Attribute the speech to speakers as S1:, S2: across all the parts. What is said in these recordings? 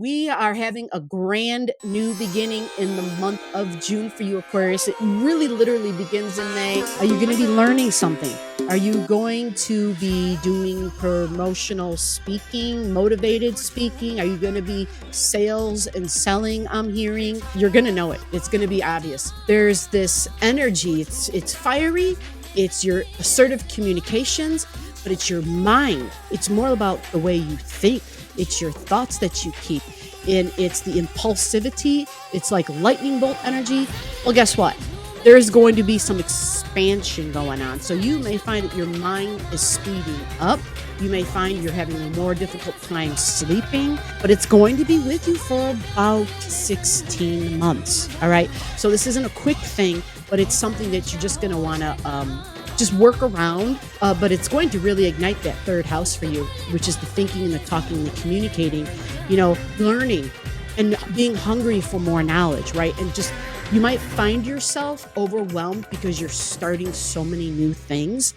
S1: We are having a grand new beginning in the month of June for you, Aquarius. It really literally begins in May. Are you going to be learning something? Are you going to be doing promotional speaking, motivated speaking? Are you going to be sales and selling? I'm hearing you're going to know it. It's going to be obvious. There's this energy. It's fiery. It's your assertive communications, but it's your mind. It's more about the way you think. It's your thoughts that you keep. And it's the impulsivity. It's like lightning bolt energy. Well, guess what? There's going to be some expansion going on. So you may find that your mind is speeding up. You may find you're having a more difficult time sleeping, but it's going to be with you for about 16 months. All right. So this isn't a quick thing, but it's something that you're just going to want to just work around. But it's going to really ignite that third house for you, which is the thinking and the talking and the communicating, learning and being hungry for more knowledge, right? And just, you might find yourself overwhelmed because you're starting so many new things.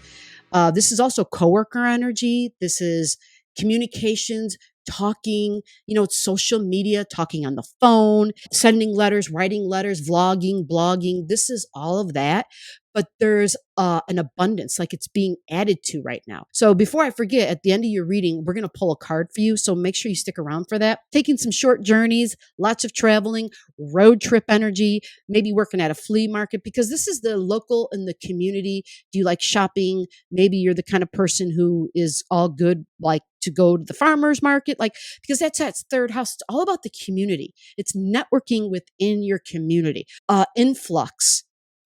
S1: This is also coworker energy. This is communications, talking, it's social media, talking on the phone, sending letters, writing letters, vlogging, blogging. This is all of that. But there's an abundance, like it's being added to right now. So before I forget, at the end of your reading, we're going to pull a card for you. So make sure you stick around for that. Taking some short journeys, lots of traveling, road trip energy, maybe working at a flea market, because this is the local and the community. Do you like shopping? Maybe you're the kind of person who is all good, like to go to the farmer's market, because that's third house. It's all about the community. It's networking within your community.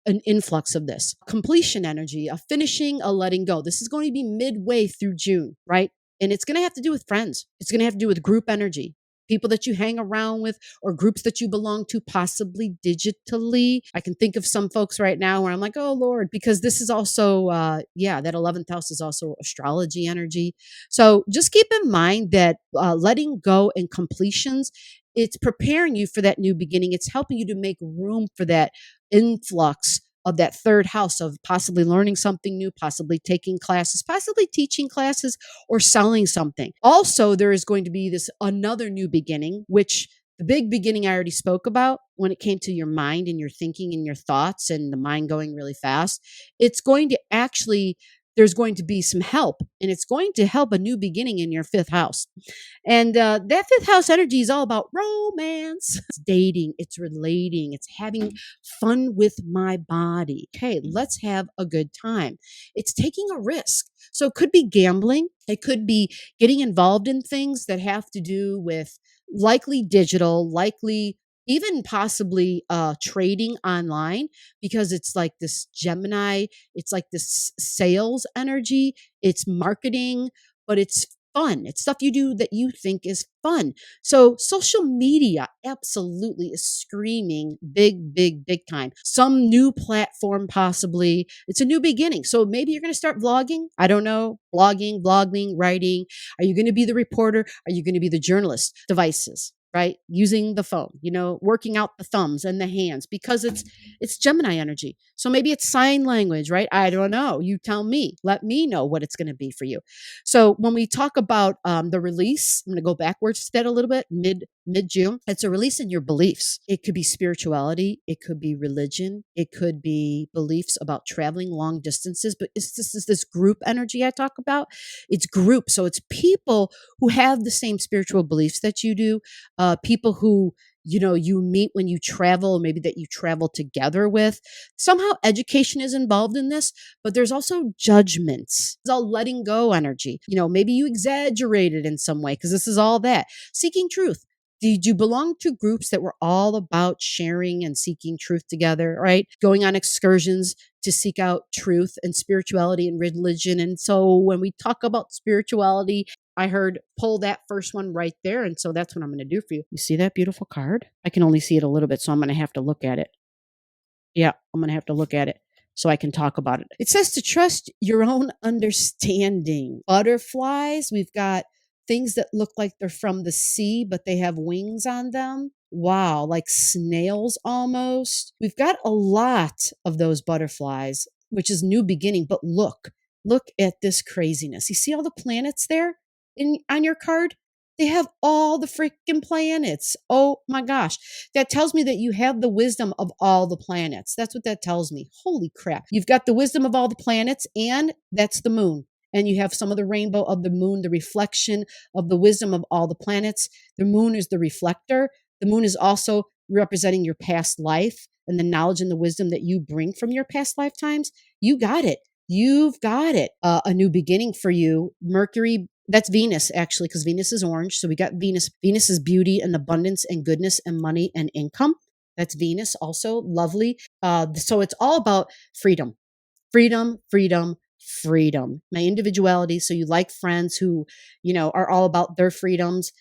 S1: An influx of this completion energy, a finishing, a letting go. This is going to be midway through June, right? And it's going to have to do with friends. It's going to have to do with group energy, people that you hang around with or groups that you belong to, possibly digitally. I can think of some folks right now where I'm like, oh Lord, because this is also, that 11th house is also astrology energy. So just keep in mind that letting go and completions, it's preparing you for that new beginning. It's helping you to make room for that influx of that third house of possibly learning something new, possibly taking classes, possibly teaching classes or selling something. Also, there is going to be another new beginning, which the big beginning I already spoke about when it came to your mind and your thinking and your thoughts and the mind going really fast. It's going to actually, there's going to be some help, and it's going to help a new beginning in your fifth house. And that fifth house energy is all about romance. It's dating, it's relating, it's having fun with my body. Okay, let's have a good time. It's taking a risk. So it could be gambling. It could be getting involved in things that have to do with likely digital, likely even possibly trading online, because it's like this Gemini, it's like this sales energy, it's marketing, but it's fun. It's stuff you do that you think is fun. So social media absolutely is screaming big, big, big time. Some new platform, possibly. It's a new beginning. So maybe you're going to start vlogging. I don't know. Blogging, writing. Are you going to be the reporter? Are you going to be the journalist? Devices, right? Using the phone, working out the thumbs and the hands, because it's Gemini energy. So maybe it's sign language, right? I don't know. You tell me. Let me know what it's going to be for you. So when we talk about the release, I'm going to go backwards to that a little bit, mid-June. It's a release in your beliefs. It could be spirituality. It could be religion. It could be beliefs about traveling long distances. But it's this group energy I talk about. It's group. So it's people who have the same spiritual beliefs that you do. People who, you meet when you travel, maybe that you travel together with. Somehow education is involved in this, but there's also judgments. It's all letting go energy. Maybe you exaggerated in some way, because this is all that. Seeking truth. Did you belong to groups that were all about sharing and seeking truth together, right? Going on excursions to seek out truth and spirituality and religion. And so when we talk about spirituality, I heard pull that first one right there. And so that's what I'm going to do for you. You see that beautiful card? I can only see it a little bit, so I'm going to have to look at it. Yeah, I'm going to have to look at it so I can talk about it. It says to trust your own understanding. Butterflies, we've got things that look like they're from the sea, but they have wings on them. Wow, like snails almost. We've got a lot of those butterflies, which is new beginning. But look at this craziness. You see all the planets there on your card? They have all the freaking planets. Oh my gosh. That tells me that you have the wisdom of all the planets. That's what that tells me. Holy crap. You've got the wisdom of all the planets, and that's the moon. And you have some of the rainbow of the moon, the reflection of the wisdom of all the planets. The moon is the reflector. The moon is also representing your past life and the knowledge and the wisdom that you bring from your past lifetimes. You got it. You've got it. A new beginning for you. Mercury, that's Venus actually, because Venus is orange. So we got Venus. Venus is beauty and abundance and goodness and money and income. That's Venus also. Lovely. So it's all about freedom, freedom, freedom, freedom. My individuality. So you like friends who, are all about their freedoms.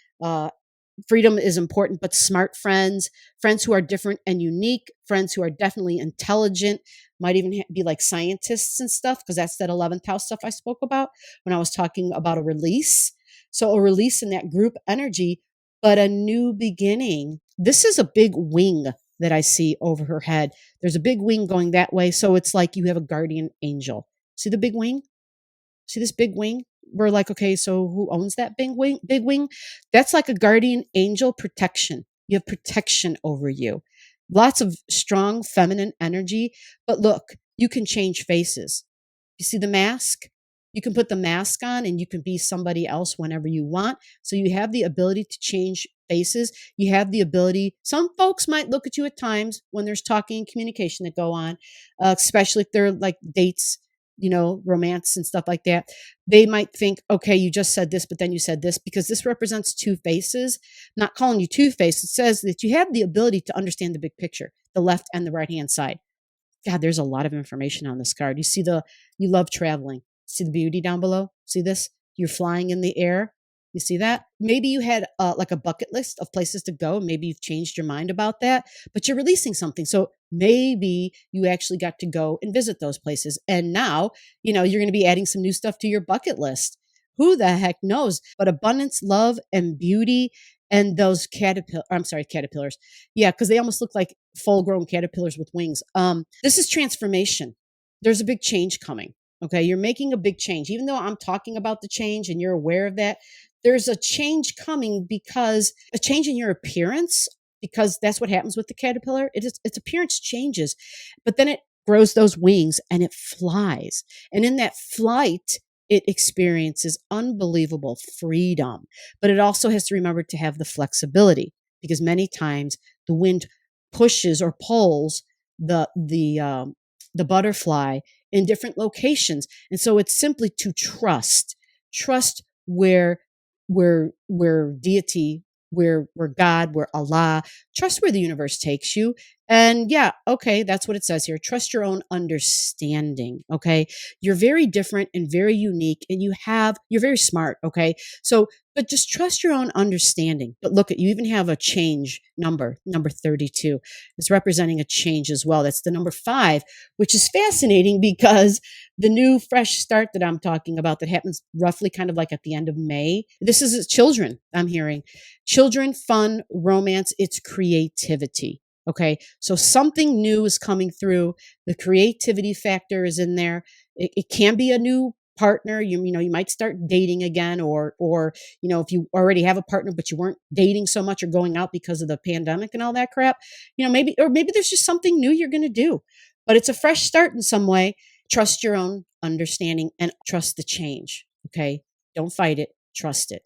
S1: Freedom is important, but smart friends, friends who are different and unique, friends who are definitely intelligent, might even be like scientists and stuff, because that's that 11th house stuff I spoke about when I was talking about a release. So a release in that group energy, but a new beginning. This is a big wing that I see over her head. There's a big wing going that way. So it's like you have a guardian angel. See the big wing? See this big wing? We're like, okay, so who owns that big wing? Big wing? That's like a guardian angel protection. You have protection over you. Lots of strong feminine energy. But look, you can change faces. You see the mask? You can put the mask on and you can be somebody else whenever you want. So you have the ability to change faces. You have the ability, some folks might look at you at times when there's talking and communication that go on, especially if they're like dates, romance and stuff like that. They might think, okay, you just said this, but then you said this, because this represents two faces. Not calling you two-faced. It says that you have the ability to understand the big picture, the left and the right-hand side. God, there's a lot of information on this card. You love traveling. See the beauty down below? See this? You're flying in the air. You see that? Maybe you had like a bucket list of places to go. Maybe you've changed your mind about that, but you're releasing something. So maybe you actually got to go and visit those places. And now, you're going to be adding some new stuff to your bucket list. Who the heck knows? But abundance, love, and beauty, and those caterpillars. Yeah, because they almost look like full-grown caterpillars with wings. This is transformation. There's a big change coming. Okay, you're making a big change. Even though I'm talking about the change and you're aware of that, there's a change coming, because a change in your appearance, because that's what happens with the caterpillar. Its appearance changes, but then it grows those wings and it flies. And in that flight, it experiences unbelievable freedom. But it also has to remember to have the flexibility, because many times the wind pushes or pulls the butterfly in different locations. And so it's simply to trust where deity, where God, where Allah, trust where the universe takes you. And yeah, okay, that's what it says here. Trust your own understanding. Okay. You're very different and very unique, and you're very smart. Okay. So, but just trust your own understanding. But look, you even have a change number 32. It's representing a change as well. That's the number 5, which is fascinating, because the new fresh start that I'm talking about, that happens roughly kind of like at the end of May. This is children, I'm hearing. Children, fun, romance, it's creativity. Okay. So something new is coming through. The creativity factor is in there. It can be a new partner. You might start dating again, or if you already have a partner, but you weren't dating so much or going out because of the pandemic and all that crap, maybe there's just something new you're going to do, but it's a fresh start in some way. Trust your own understanding and trust the change. Okay. Don't fight it. Trust it.